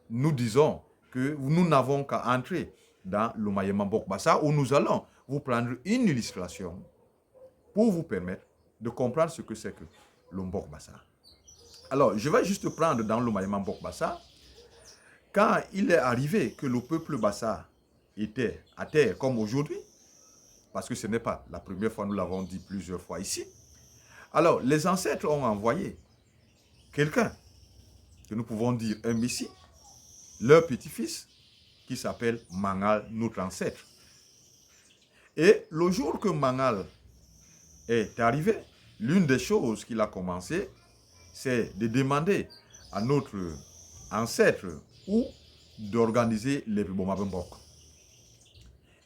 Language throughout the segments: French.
nous disons que nous n'avons qu'à entrer dans le Mayema Mbok Bassa où nous allons vous prendre une illustration pour vous permettre de comprendre ce que c'est que le Mbok Bassa. Alors, je vais juste prendre dans le Mayema Mbok Bassa, quand il est arrivé que le peuple Bassa était à terre comme aujourd'hui, parce que ce n'est pas la première fois, nous l'avons dit plusieurs fois ici, alors les ancêtres ont envoyé quelqu'un, que nous pouvons dire un messie, leur petit-fils, qui s'appelle Mangal, notre ancêtre. Et le jour que Mangal est arrivé, l'une des choses qu'il a commencé, c'est de demander à notre ancêtre ou d'organiser les Bomabembok.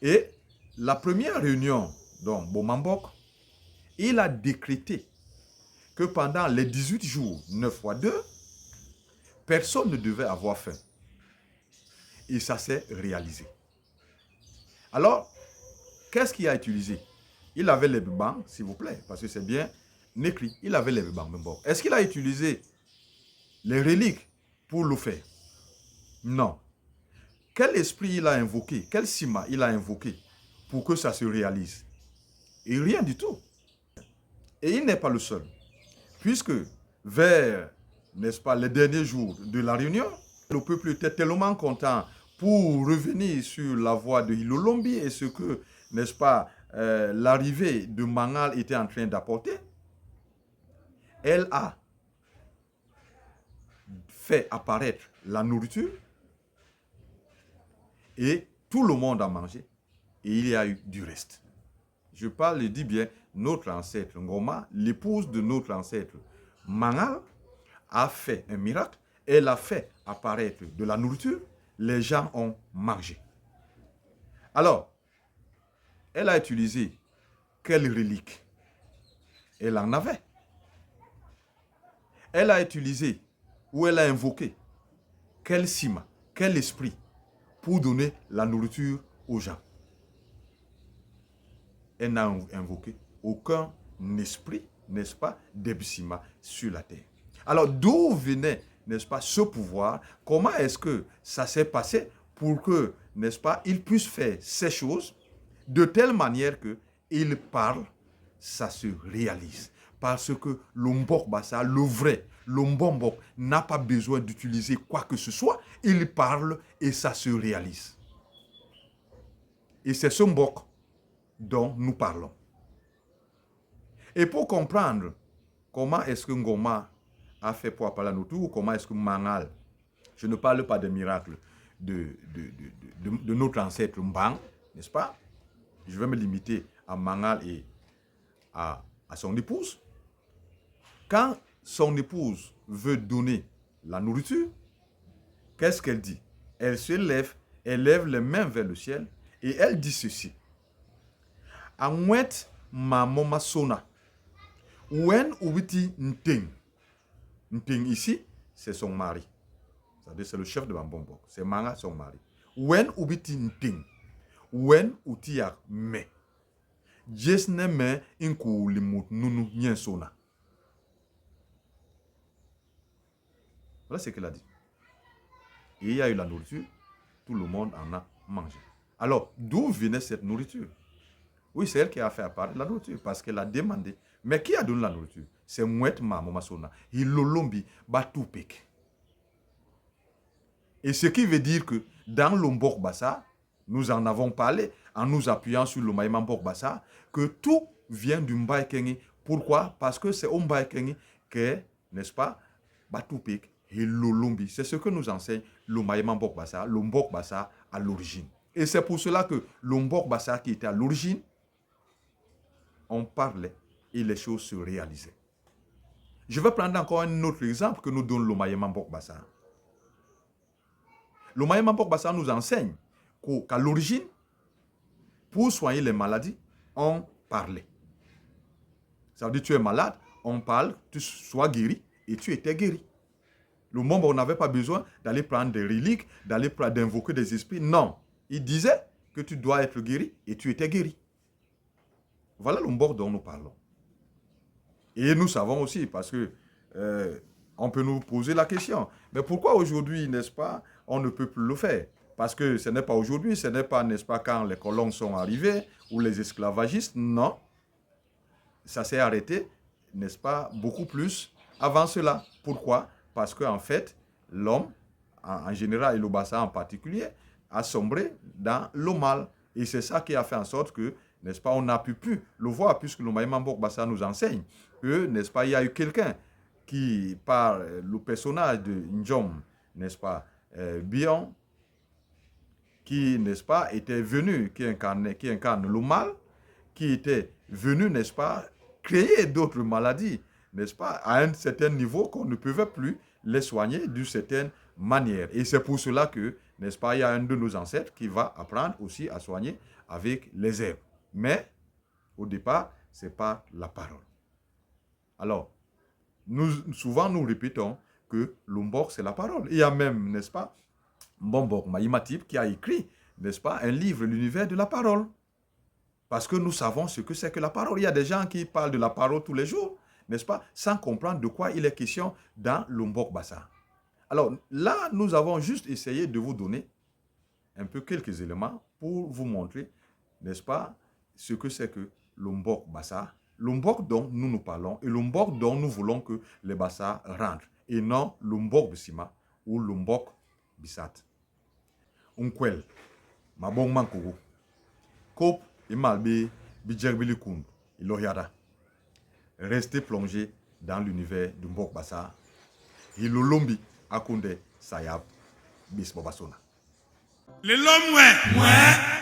Et la première réunion dans Bomambok, il a décrété que pendant les 18 jours, 9 fois 2, personne ne devait avoir faim. Et ça s'est réalisé. Alors, qu'est-ce qu'il a utilisé? Il avait les bébans, s'il vous plaît, parce que c'est bien écrit. Il avait les bébans. Est-ce qu'il a utilisé les reliques pour le faire? Non. Quel esprit il a invoqué? Quel sima il a invoqué pour que ça se réalise? Et rien du tout. Et il n'est pas le seul. Puisque vers, n'est-ce pas, les derniers jours de la réunion, le peuple était tellement content pour revenir sur la voie de Hilolombi et ce que, n'est-ce pas, l'arrivée de Mangal était en train d'apporter. Elle a fait apparaître la nourriture et tout le monde a mangé et il y a eu du reste. Je parle, je dis bien, notre ancêtre Ngoma, l'épouse de notre ancêtre Mangal, a fait un miracle. Elle a fait apparaître de la nourriture. Les gens ont mangé. Alors, elle a utilisé quelle relique? Elle en avait. Elle a utilisé ou elle a invoqué quel sima, quel esprit pour donner la nourriture aux gens? Elle n'a invoqué aucun esprit, n'est-ce pas, d'Ebsima sur la terre. Alors, d'où venait, n'est-ce pas, ce pouvoir? Comment est-ce que ça s'est passé pour que, n'est-ce pas, il puisse faire ces choses de telle manière que il parle, ça se réalise. Parce que le Mbok Bassa, le vrai, le Mbombok, n'a pas besoin d'utiliser quoi que ce soit. Il parle et ça se réalise. Et c'est ce Mbok dont nous parlons. Et pour comprendre comment est-ce que Ngoma a fait pour appeler nous tout, ou comment est-ce que Mangal, je ne parle pas des miracles de notre ancêtre Mbang, n'est-ce pas? Je vais me limiter à Mangal et à son épouse. Quand son épouse veut donner la nourriture, qu'est-ce qu'elle dit? Elle se lève, elle lève les mains vers le ciel et elle dit ceci. Anwet ma moma sona. Wen ubiti nteng. Nteng ici, c'est son mari. C'est-à-dire c'est le chef de Bambombok. C'est Manga, son mari. Wen ubiti nteng. Wen utiak me. Jesne me inku limut nunu nyen sona. Voilà ce qu'elle a dit. Et il y a eu la nourriture, tout le monde en a mangé. Alors, d'où venait cette nourriture? Oui, c'est elle qui a fait apparaître la nourriture, parce qu'elle a demandé. Mais qui a donné la nourriture? C'est Mouet Mama Sona. Hilolombi Batoupek. Et ce qui veut dire que dans le Mbok Bassa, nous en avons parlé en nous appuyant sur le Mayema Mbok Bassa, que tout vient du Mbaye Kengi. Pourquoi? Parce que c'est au Mbaye Kengi que, n'est-ce pas, Batoupek et Lolombi. C'est ce que nous enseigne le Mayema Mbok Bassa, le Mbok Bassa à l'origine. Et c'est pour cela que le Mbok Bassa qui était à l'origine, on parlait et les choses se réalisaient. Je vais prendre encore un autre exemple que nous donne le Mayema Mbok Bassa. Le Mayema Mbok Bassa nous enseigne qu'à l'origine, pour soigner les maladies, on parlait. Ça veut dire que tu es malade, on parle, tu sois guéri et tu étais guéri. Le monde, on n'avait pas besoin d'aller prendre des reliques, d'invoquer des esprits. Non, il disait que tu dois être guéri et tu étais guéri. Voilà le Mbok dont nous parlons. Et nous savons aussi, parce que on peut nous poser la question, mais pourquoi aujourd'hui, n'est-ce pas, on ne peut plus le faire. Parce que ce n'est pas aujourd'hui, ce n'est pas, n'est-ce pas, quand les colons sont arrivés ou les esclavagistes, non. Ça s'est arrêté, n'est-ce pas, beaucoup plus avant cela. Pourquoi? Parce qu'en fait, l'homme, en général et le Bassa en particulier, a sombré dans le mal. Et c'est ça qui a fait en sorte que, n'est-ce pas, on n'a pu le voir, puisque le Maïman Mbok Bassa nous enseigne que, n'est-ce pas, il y a eu quelqu'un qui, par le personnage de Njom, n'est-ce pas, Bion, qui, n'est-ce pas, était venu, qui incarne le mal, qui était venu, n'est-ce pas, créer d'autres maladies, n'est-ce pas, à un certain niveau qu'on ne pouvait plus les soigner d'une certaine manière. Et c'est pour cela que, n'est-ce pas, il y a un de nos ancêtres qui va apprendre aussi à soigner avec les herbes. Mais, au départ, ce n'est pas la parole. Alors, souvent nous répétons que l'Umbok, c'est la parole. Il y a même, n'est-ce pas, Mbombok Maïmatip qui a écrit, n'est-ce pas, un livre, l'univers de la parole. Parce que nous savons ce que c'est que la parole. Il y a des gens qui parlent de la parole tous les jours, n'est-ce pas, sans comprendre de quoi il est question dans l'Umbok Bassa. Alors là, nous avons juste essayé de vous donner un peu quelques éléments pour vous montrer, n'est-ce pas, ce que c'est que l'Umbok Bassa, l'Umbok dont nous parlons et l'Umbok dont nous voulons que les Bassa rentrent, et non l'Umbok Bissima ou l'Umbok Bissat. Unkwel, Mabong Mankogo, Kop, Imalbe, Bidjerbili Kound, Iloyada. Restez plongé dans l'univers du Mbok Bassa. Hilolombi, Akunde, Sayab, Bisbobasona. Les l'homme, ouais.